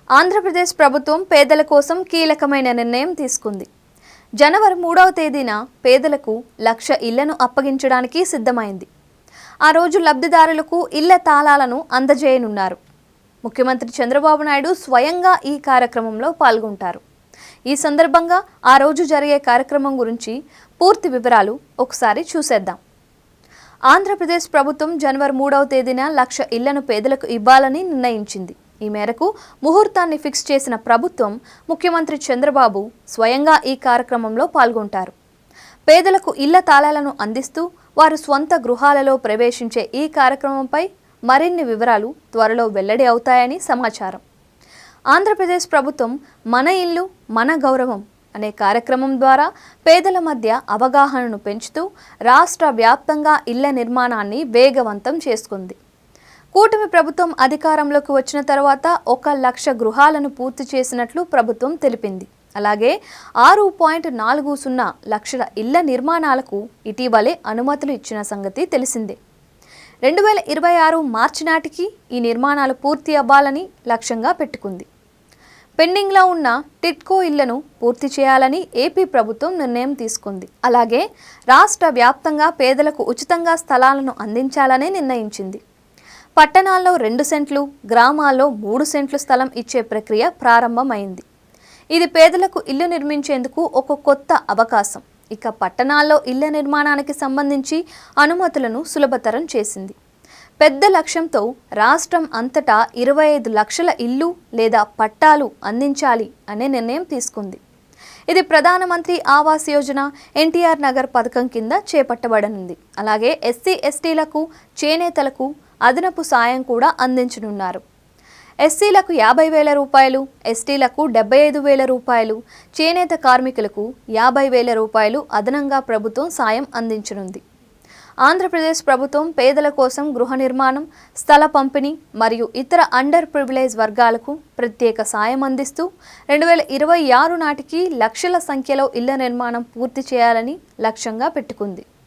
ఆంధ్రప్రదేశ్ ప్రభుత్వం పేదల కోసం కీలకమైన నిర్ణయం తీసుకుంది. జనవరి 3వ తేదీన పేదలకు 1,00,000 ఇళ్లను అప్పగించడానికి సిద్ధమైంది. ఆ రోజు లబ్ధిదారులకు ఇళ్ల తాళాలను అందజేయనున్నారు. ముఖ్యమంత్రి చంద్రబాబు నాయుడు స్వయంగా ఈ కార్యక్రమంలో పాల్గొంటారు. ఈ సందర్భంగా ఆ రోజు జరిగే కార్యక్రమం గురించి పూర్తి వివరాలు ఒకసారి చూసేద్దాం. ఆంధ్రప్రదేశ్ ప్రభుత్వం జనవరి 3వ తేదీన 1,00,000 ఇళ్లను పేదలకు ఇవ్వాలని నిర్ణయించింది. ఈ మేరకు ముహూర్తాన్ని ఫిక్స్ చేసిన ప్రభుత్వం ముఖ్యమంత్రి చంద్రబాబు స్వయంగా ఈ కార్యక్రమంలో పాల్గొంటారు. పేదలకు ఇళ్ల తాళాలను అందిస్తూ వారు స్వంత గృహాలలో ప్రవేశించే ఈ కార్యక్రమంపై మరిన్ని వివరాలు త్వరలో వెల్లడి అవుతాయని సమాచారం. ఆంధ్రప్రదేశ్ ప్రభుత్వం మన ఇల్లు మన గౌరవం అనే కార్యక్రమం ద్వారా పేదల మధ్య అవగాహనను పెంచుతూ రాష్ట్ర వ్యాప్తంగా ఇళ్ల నిర్మాణాన్ని వేగవంతం చేసుకుంది. కూటమి ప్రభుత్వం అధికారంలోకి వచ్చిన తర్వాత 1,00,000 గృహాలను పూర్తి చేసినట్లు ప్రభుత్వం తెలిపింది. అలాగే 6.40 లక్షల ఇళ్ల నిర్మాణాలకు ఇటీవలే అనుమతులు ఇచ్చిన సంగతి తెలిసిందే. 2026 మార్చి నాటికి ఈ నిర్మాణాలు పూర్తి అవ్వాలని లక్ష్యంగా పెట్టుకుంది. పెండింగ్లో ఉన్న టిట్కో ఇళ్లను పూర్తి చేయాలని ఏపీ ప్రభుత్వం నిర్ణయం తీసుకుంది. అలాగే రాష్ట్ర వ్యాప్తంగా పేదలకు ఉచితంగా స్థలాలను అందించాలని నిర్ణయించింది. పట్టణాల్లో 2 సెంట్లు, గ్రామాల్లో 3 సెంట్లు స్థలం ఇచ్చే ప్రక్రియ ప్రారంభమైంది. ఇది పేదలకు ఇల్లు నిర్మించేందుకు ఒక కొత్త అవకాశం. ఇక పట్టణాల్లో ఇళ్ల నిర్మాణానికి సంబంధించి అనుమతులను సులభతరం చేసింది. పెద్ద లక్ష్యంతో రాష్ట్రం అంతటా 25 లక్షల ఇల్లు లేదా పట్టాలు అందించాలి అనే నిర్ణయం తీసుకుంది. ఇది ప్రధానమంత్రి ఆవాస్ యోజన ఎన్టీఆర్ నగర్ పథకం కింద చేపట్టబడనుంది. అలాగే ఎస్సీ ఎస్టీలకు, చేనేతలకు అదనపు సాయం కూడా అందించనున్నారు. ఎస్సీలకు 50,000 రూపాయలు, ఎస్టీలకు 75,000 రూపాయలు, చేనేత కార్మికులకు 50,000 రూపాయలు అదనంగా ప్రభుత్వం సాయం అందించనుంది. ఆంధ్రప్రదేశ్ ప్రభుత్వం పేదల కోసం గృహ నిర్మాణం, స్థల పంపిణీ మరియు ఇతర అండర్ ప్రివిలేజ్ వర్గాలకు ప్రత్యేక సాయం అందిస్తూ 2026 నాటికి లక్షల సంఖ్యలో ఇళ్ల నిర్మాణం పూర్తి చేయాలని లక్ష్యంగా పెట్టుకుంది.